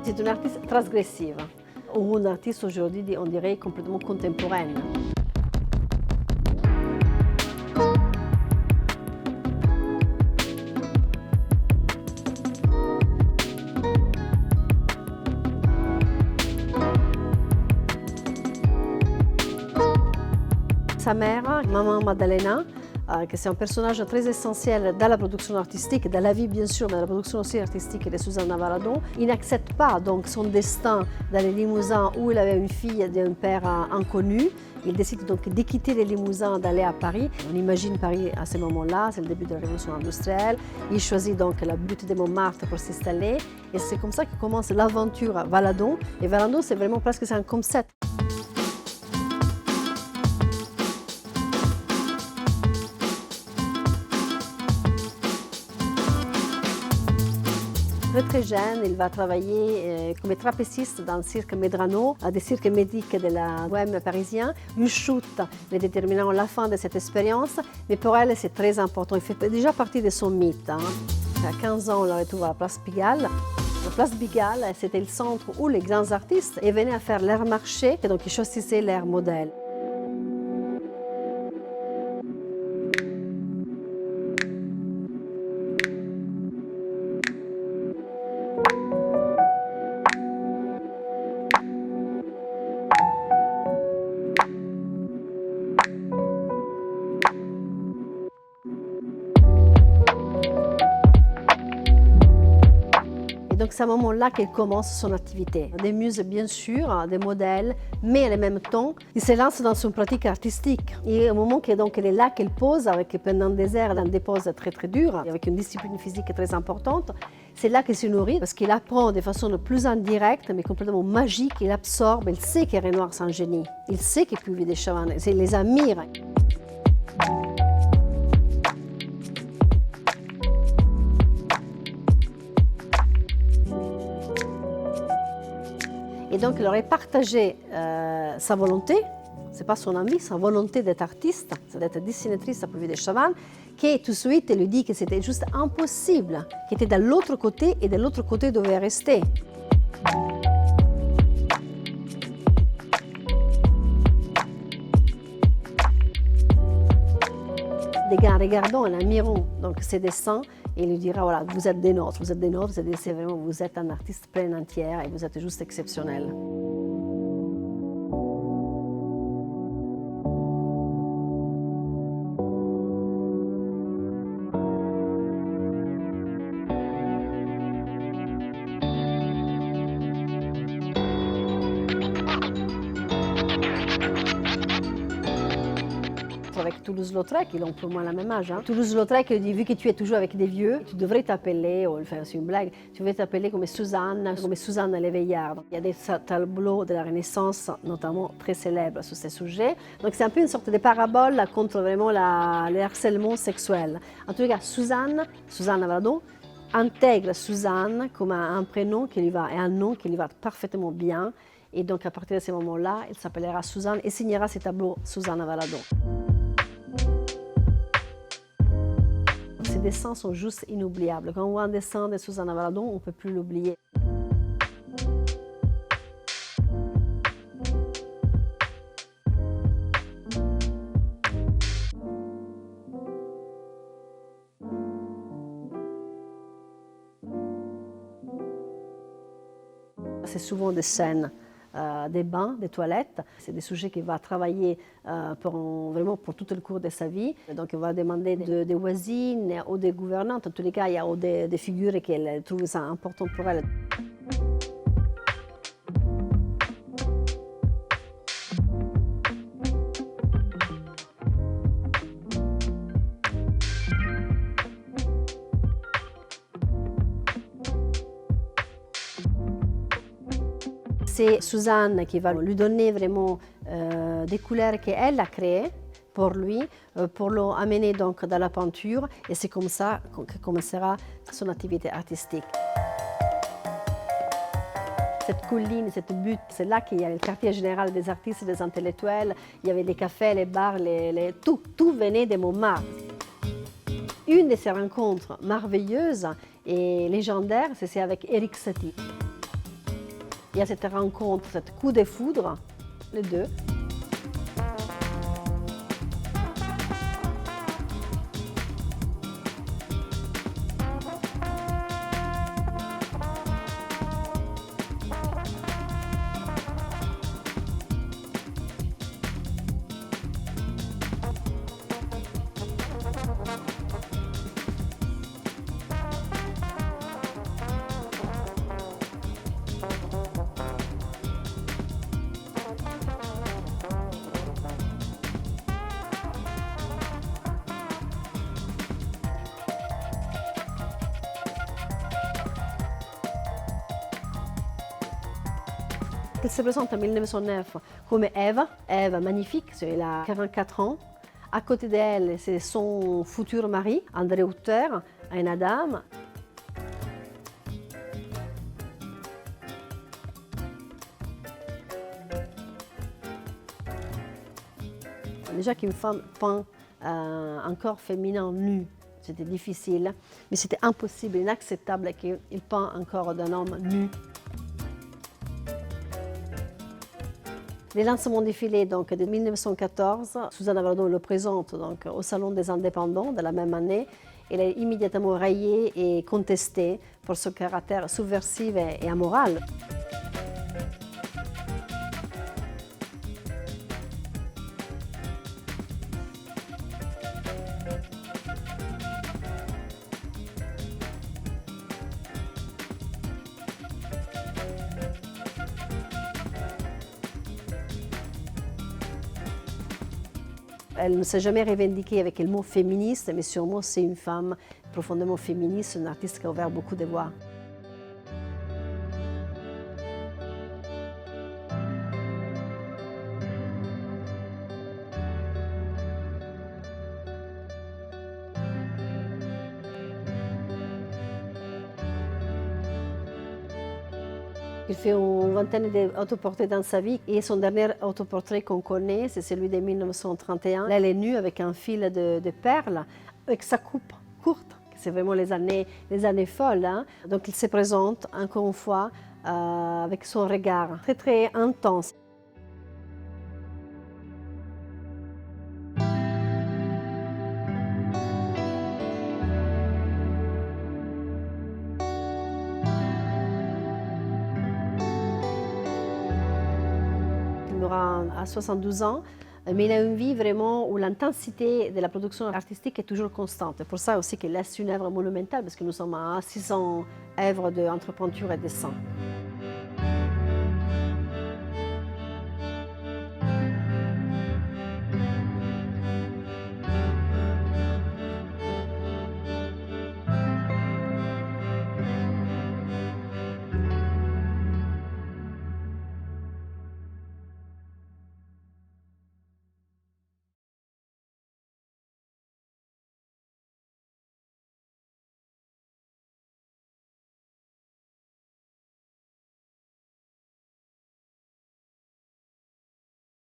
C'est une artiste transgressive, ou une artiste aujourd'hui, on dirait, complètement contemporaine. Sa mère, Maman Maddalena, que c'est un personnage très essentiel dans la production artistique, dans la vie bien sûr, mais dans la production aussi artistique de Susanna Valadon. Il n'accepte pas donc son destin dans les Limousins où il avait une fille d'un père inconnu. Il décide donc de quitter les Limousins, d'aller à Paris. On imagine Paris à ce moment-là, c'est le début de la révolution industrielle. Il choisit donc la butte de Montmartre pour s'installer. Et c'est comme ça que commence l'aventure Valadon. Et Valadon, c'est vraiment presque un concept. Très jeune, il va travailler comme trapéziste dans le cirque Medrano, des cirques médiques de la bohème parisienne. Une chute est déterminant la fin de cette expérience, mais pour elle, c'est très important. Il fait déjà partie de son mythe. À 15 ans, on la retrouve à la place Pigalle. La place Pigalle, c'était le centre où les grands artistes venaient à faire leur marché, et donc ils choisissaient leurs modèles. Donc c'est à ce moment-là qu'elle commence son activité. Des muses bien sûr, des modèles, mais en même temps, il se lance dans son pratique artistique. Et au moment qu'elle est là, qu'elle pose, pendant des heures, dans des poses très très dures, avec une discipline physique très importante, c'est là qu'elle se nourrit, parce qu'il apprend de façon plus indirecte, mais complètement magique, il absorbe, il sait que Renoir c'est un génie, il sait qu'il peut vivre des Chavannes, il les admire. Et donc, il aurait partagé sa volonté, ce n'est pas son envie, sa volonté d'être artiste, d'être dessinatrice pour vivre des Chavannes, qui tout de suite lui dit que c'était juste impossible, qu'il était de l'autre côté et de l'autre côté devait rester. Des gars regardant en admirant donc ses dessins et il lui dira voilà, vous êtes des nôtres, vous êtes vraiment, vous êtes un artiste plein entière et vous êtes juste exceptionnel. Avec Toulouse-Lautrec, ils ont pour moi la même âge. Toulouse-Lautrec dit, vu que tu es toujours avec des vieux, tu devrais t'appeler, enfin c'est une blague, tu devrais t'appeler comme Suzanne Léveillard. Il y a des tableaux de la Renaissance, notamment très célèbres sur ces sujets. Donc c'est un peu une sorte de parabole contre vraiment le harcèlement sexuel. En tout cas, Susanna Valadon, intègre Suzanne comme un prénom qui lui va, et un nom qui lui va parfaitement bien. Et donc à partir de ce moment-là, elle s'appellera Suzanne et signera ses tableaux Susanna Valadon. Ces dessins sont juste inoubliables. Quand on voit un dessin de Susanna Valadon, on ne peut plus l'oublier. C'est souvent des scènes, des bains, des toilettes. C'est des sujets qu'il va travailler vraiment pour tout le cours de sa vie. Donc il va demander des voisines ou des gouvernantes. En tous les cas, il y a des figures qu'elle trouve ça important pour elle. C'est Suzanne qui va lui donner vraiment des couleurs qu'elle a créées pour lui, pour l'amener donc dans la peinture. Et c'est comme ça que commencera son activité artistique. Cette colline, cette butte, c'est là qu'il y a le quartier général des artistes, des intellectuels. Il y avait les cafés, les bars, tout venait de Montmartre. Une de ces rencontres merveilleuses et légendaires, c'est avec Erik Satie. Il y a cette rencontre, cette coup de foudre, les deux. Elle se présente en 1909 comme Ève, Ève magnifique, elle a 44 ans. À côté d'elle, c'est son futur mari, André Hutter, un Adam. Déjà qu'une femme peint un corps féminin nu, c'était difficile, mais c'était impossible, inacceptable qu'il peint un corps d'un homme nu. Les lancements défilés donc, de 1914, Suzanna Verdon le présente donc, au Salon des Indépendants de la même année. Elle est immédiatement rayée et contestée pour son caractère subversif et amoral. Elle ne s'est jamais revendiquée avec le mot féministe, mais sûrement c'est une femme profondément féministe, une artiste qui a ouvert beaucoup de voies. Il fait une vingtaine d'autoportraits dans sa vie et son dernier autoportrait qu'on connaît, c'est celui de 1931. Là, elle est nue avec un fil de perles, avec sa coupe courte. C'est vraiment les années folles. Hein. Donc, il se présente encore une fois avec son regard très, très intense. Il mourra à 72 ans, mais il a une vie vraiment où l'intensité de la production artistique est toujours constante. C'est pour ça aussi qu'il laisse une œuvre monumentale, parce que nous sommes à 600 œuvres entre peinture et dessin.